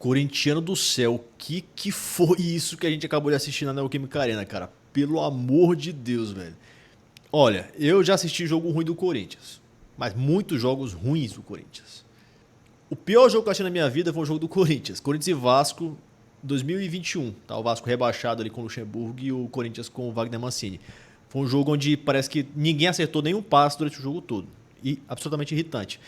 Corintiano do céu, que foi isso que a gente acabou de assistir na Neoquímica Arena, cara? Pelo amor de Deus, velho. Olha, eu já assisti jogo ruim do Corinthians, mas muitos jogos ruins do Corinthians. O pior jogo que eu achei na minha vida foi o jogo do Corinthians. Corinthians e Vasco 2021. Tá? O Vasco rebaixado ali com o Luxemburgo e o Corinthians com o Wagner Mancini. Foi um jogo onde parece que ninguém acertou nenhum passe durante o jogo todo. E absolutamente irritante.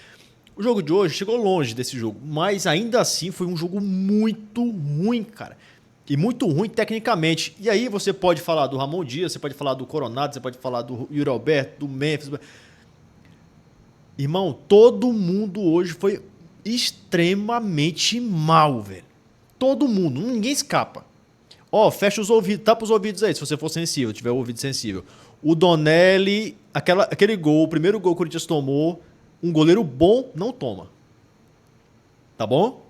O jogo de hoje chegou longe desse jogo, mas ainda assim foi um jogo muito ruim, cara. E muito ruim tecnicamente. E aí você pode falar do Ramon Dias, você pode falar do Coronado, você pode falar do Yuri Alberto, do Memphis. Irmão, todo mundo hoje foi extremamente mal, velho. Todo mundo, ninguém escapa. Ó, fecha os ouvidos, tapa os ouvidos aí, se você for sensível, tiver o ouvido sensível. O Donelli, aquele gol, o primeiro gol que o Corinthians tomou, um goleiro bom não toma. Tá bom?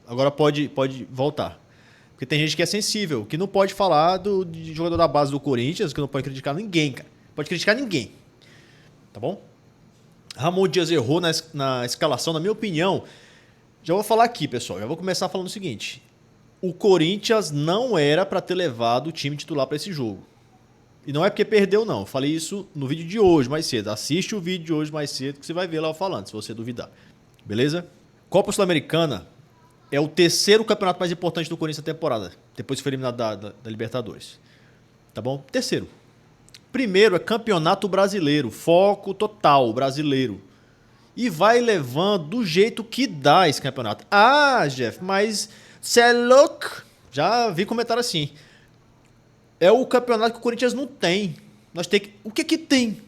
Agora pode voltar. Porque tem gente que é sensível, que não pode falar de jogador da base do Corinthians, que não pode criticar ninguém, cara. Pode criticar ninguém. Tá bom? Ramon Dias errou na escalação, na minha opinião. Já vou falar aqui, pessoal. Já vou começar falando o seguinte. O Corinthians não era para ter levado o time titular para esse jogo. E não é porque perdeu, não. Eu falei isso no vídeo de hoje, mais cedo. Assiste o vídeo de hoje mais cedo que você vai ver lá eu falando, se você duvidar. Beleza? Copa Sul-Americana é o terceiro campeonato mais importante do Corinthians na temporada, depois que foi eliminado da Libertadores. Tá bom? Terceiro. Primeiro é Campeonato Brasileiro, foco total brasileiro. E vai levando do jeito que dá esse campeonato. Ah, Jeff, mas você é louco? Já vi comentário assim. É o campeonato que o Corinthians não tem. O que que tem?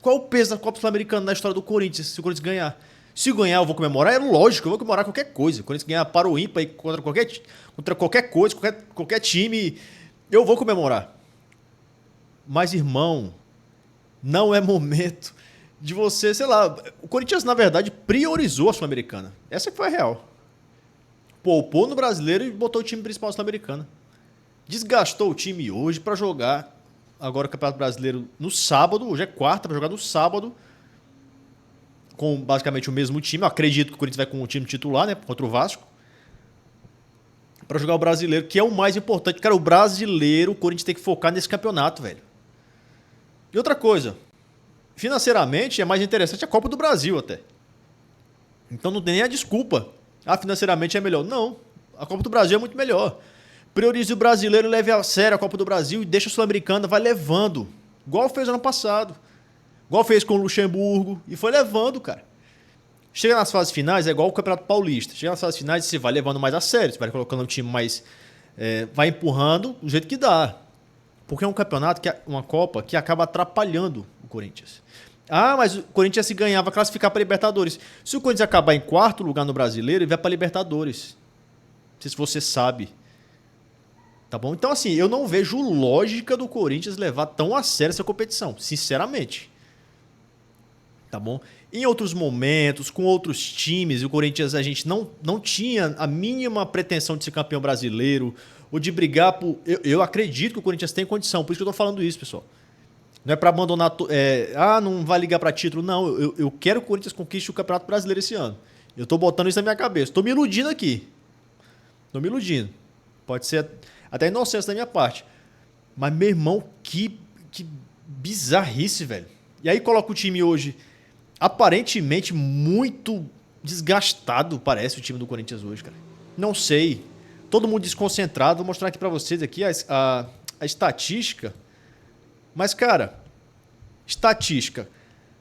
Qual o peso da Copa Sul-Americana na história do Corinthians se o Corinthians ganhar? Se ganhar, eu vou comemorar? É lógico, eu vou comemorar qualquer coisa. O Corinthians ganhar para o ímpar contra qualquer coisa, qualquer time, eu vou comemorar. Mas, irmão, não é momento de você, sei lá... O Corinthians, na verdade, priorizou a Sul-Americana. Essa que foi a real. Poupou no brasileiro e botou o time principal na Sul-Americana. Desgastou o time hoje para jogar agora o Campeonato Brasileiro no sábado. Hoje é quarta, para jogar no sábado. Com basicamente o mesmo time. Eu acredito que o Corinthians vai com o time titular, né? Contra o Vasco. Para jogar o brasileiro, que é o mais importante. Cara, o brasileiro, o Corinthians tem que focar nesse campeonato, velho. E outra coisa. Financeiramente é mais interessante a Copa do Brasil até. Então não tem nem a desculpa. Ah, financeiramente é melhor. Não. A Copa do Brasil é muito melhor. Priorize o brasileiro, leve a sério a Copa do Brasil e deixa a Sul-Americana, vai levando. Igual fez ano passado. Igual fez com o Luxemburgo. E foi levando, cara. Chega nas fases finais, é igual o Campeonato Paulista. Chega nas fases finais, você vai levando mais a sério. Você vai colocando um time mais... vai empurrando do jeito que dá. Porque é um campeonato, uma Copa, que acaba atrapalhando o Corinthians. Ah, mas o Corinthians se ganhar vai classificar para a Libertadores. Se o Corinthians acabar em quarto lugar no Brasileiro, ele vai para a Libertadores. Não sei se você sabe. Tá bom? Então, assim, eu não vejo lógica do Corinthians levar tão a sério essa competição, sinceramente. Tá bom? Em outros momentos, com outros times, o Corinthians a gente não tinha a mínima pretensão de ser campeão brasileiro ou de brigar por... Eu acredito que o Corinthians tem condição, por isso que eu tô falando isso, pessoal. Não é para abandonar... não vai ligar para título. Não, eu quero que o Corinthians conquiste o Campeonato Brasileiro esse ano. Eu tô botando isso na minha cabeça. Tô me iludindo aqui. Tô me iludindo. Pode ser até inocência da minha parte. Mas, meu irmão, que bizarrice, velho. E aí coloca o time hoje, aparentemente muito desgastado, parece o time do Corinthians hoje, cara. Não sei. Todo mundo desconcentrado. Vou mostrar aqui pra vocês aqui a estatística. Mas, cara, estatística.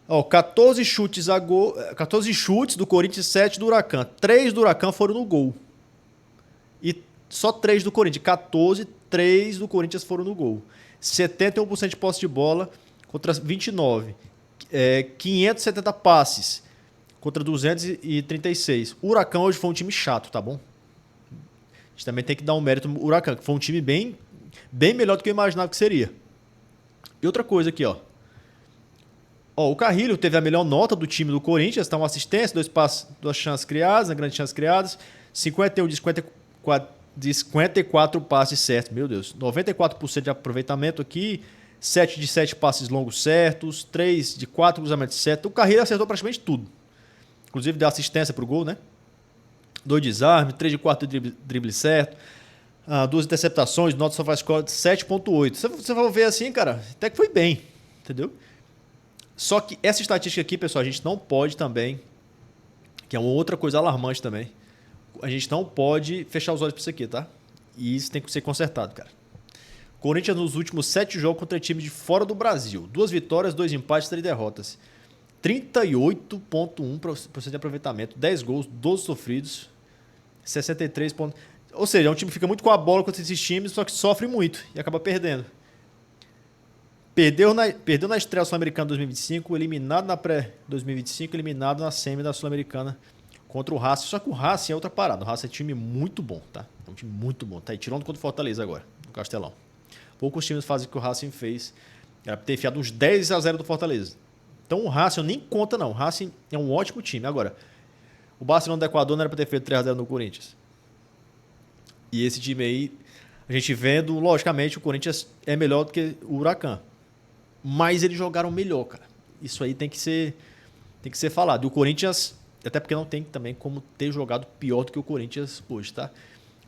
Ó, 14 chutes a gol, 14 chutes do Corinthians, 7 do Huracan. 3 do Huracan foram no gol. E só 3 do Corinthians. 14, 3 do Corinthians foram no gol. 71% de posse de bola contra 29. 570 passes contra 236. O Huracan hoje foi um time chato, tá bom? A gente também tem que dar um mérito no Huracan, que foi um time bem melhor do que eu imaginava que seria. E outra coisa aqui, ó. O Carrilho teve a melhor nota do time do Corinthians, tá? Uma assistência, 2 passes, 2 chances criadas, grandes chances criadas, 51 de 54 passes certos, meu Deus, 94% de aproveitamento aqui, 7 de 7 passes longos certos, 3 de 4 cruzamentos certos. O Carrilho acertou praticamente tudo. Inclusive deu assistência pro gol, né? 2 desarmes, 3 de quarto drible certo, 2 interceptações, nota só faz score 7.8. Se você for ver assim, cara, até que foi bem, entendeu? Só que essa estatística aqui, pessoal, a gente não pode também, que é uma outra coisa alarmante também, a gente não pode fechar os olhos para isso aqui, tá? E isso tem que ser consertado, cara. Corinthians nos últimos 7 jogos contra times de fora do Brasil. 2 vitórias, 2 empates, 3 derrotas. 38,1% de aproveitamento, 10 gols, 12 sofridos, 63 pontos. Ou seja, é um time que fica muito com a bola contra esses times, só que sofre muito e acaba perdendo. Perdeu na estreia Sul-Americana 2025, eliminado na pré-2025, eliminado na semi da Sul-Americana contra o Racing. Só que o Racing é outra parada. O Racing é um time muito bom, tá? É um time muito bom. Tá aí tirando contra o Fortaleza agora, no Castelão. Poucos times fazem o que o Racing fez. Era pra ter enfiado uns 10-0 do Fortaleza. Então o Racing nem conta, não. O Racing é um ótimo time. Agora, o Barcelona do Equador não era pra ter feito 3-0 no Corinthians. E esse time aí, a gente vendo, logicamente, o Corinthians é melhor do que o Huracan. Mas eles jogaram melhor, cara. Isso aí tem que ser falado. E o Corinthians, até porque não tem também como ter jogado pior do que o Corinthians hoje, tá?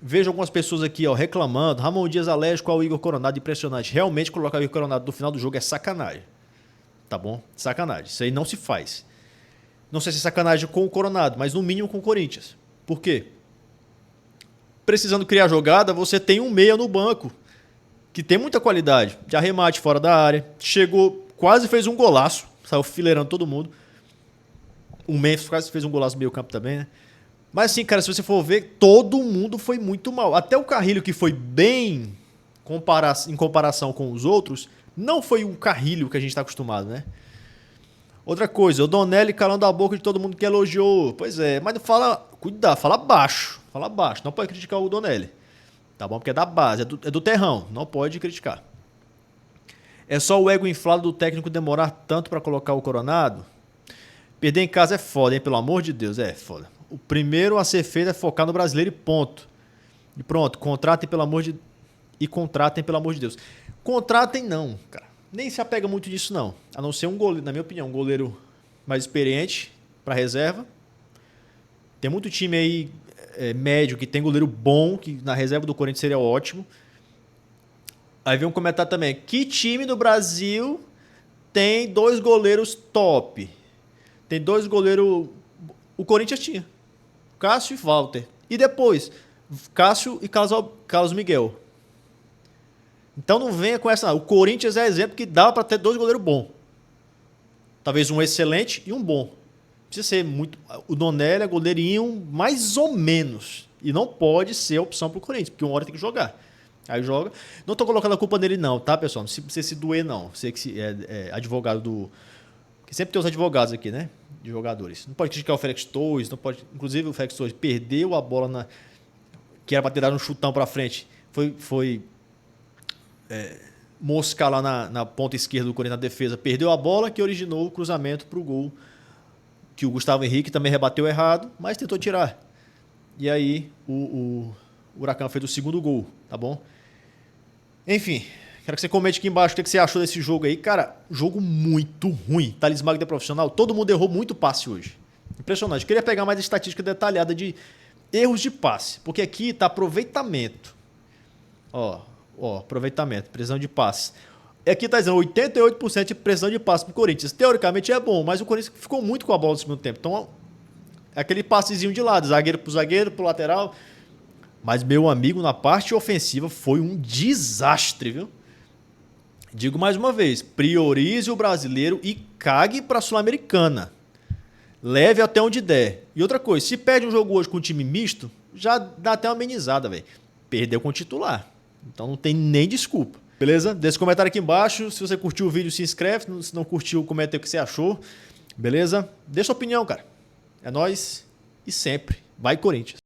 Vejo algumas pessoas aqui, ó, reclamando. Ramon Dias alérgico ao Igor Coronado, impressionante. Realmente colocar o Igor Coronado no final do jogo é sacanagem. Tá bom? Sacanagem. Isso aí não se faz. Não sei se é sacanagem com o Coronado, mas no mínimo com o Corinthians. Por quê? Precisando criar jogada, você tem um meia no banco que tem muita qualidade de arremate fora da área. Chegou, quase fez um golaço. Saiu fileirando todo mundo. O Memphis quase fez um golaço no meio campo também, né? Mas assim, cara, se você for ver, todo mundo foi muito mal. Até o Carrilho, que foi bem em comparação com os outros, não foi o Carrilho que a gente está acostumado, né? Outra coisa, o Donelli calando a boca de todo mundo que elogiou. Pois é, mas fala, cuidado, fala baixo. Fala baixo, não pode criticar o Donelli. Tá bom? Porque é da base, é do terrão, não pode criticar. É só o ego inflado do técnico demorar tanto para colocar o Coronado? Perder em casa é foda, hein? Pelo amor de Deus, é foda. O primeiro a ser feito é focar no brasileiro e ponto. E pronto, contratem pelo amor de Deus. Contratem não, cara. Nem se apega muito disso não. A não ser um goleiro, na minha opinião, um goleiro mais experiente para reserva. Tem muito time aí médio que tem goleiro bom, que na reserva do Corinthians seria ótimo. Aí vem um comentário também. Que time do Brasil tem 2 goleiros top? Tem 2 goleiros... O Corinthians tinha. Cássio e Walter. E depois, Cássio e Carlos Miguel. Então não venha com essa... O Corinthians é exemplo que dá para ter 2 goleiros bons. Talvez um excelente e um bom. Precisa ser muito... O Donelli é goleirinho mais ou menos. E não pode ser a opção para o Corinthians, porque uma hora tem que jogar. Aí joga. Não tô colocando a culpa nele não, tá, pessoal? Não precisa se doer não. Você que é advogado do... Porque sempre tem os advogados aqui, né? De jogadores. Não pode criticar o Félix Torres, não pode... Inclusive o Félix Torres perdeu a bola que era para ter dado um chutão para frente. Foi moscar lá na ponta esquerda do Corinthians na defesa. Perdeu a bola que originou o cruzamento para o gol. Que o Gustavo Henrique também rebateu errado, mas tentou tirar. E aí o Huracan fez o segundo gol, tá bom? Enfim, quero que você comente aqui embaixo o que você achou desse jogo aí. Cara, jogo muito ruim. Thales Magno é profissional. Todo mundo errou muito passe hoje. Impressionante. Queria pegar mais estatística detalhada de erros de passe. Porque aqui tá aproveitamento. Ó, aproveitamento, precisão de passe. Aqui tá dizendo 88% de precisão de passe pro Corinthians. Teoricamente é bom, mas o Corinthians ficou muito com a bola no segundo tempo. Então, é aquele passezinho de lado, zagueiro pro lateral. Mas, meu amigo, na parte ofensiva foi um desastre, viu? Digo mais uma vez, priorize o brasileiro e cague pra Sul-Americana. Leve até onde der. E outra coisa, se perde um jogo hoje com um time misto, já dá até uma amenizada, velho. Perdeu com o titular. Então não tem nem desculpa. Beleza? Deixa um comentário aqui embaixo. Se você curtiu o vídeo, se inscreve. Se não curtiu, comenta aí o que você achou. Beleza? Deixa sua opinião, cara. É nóis. E sempre. Vai, Corinthians.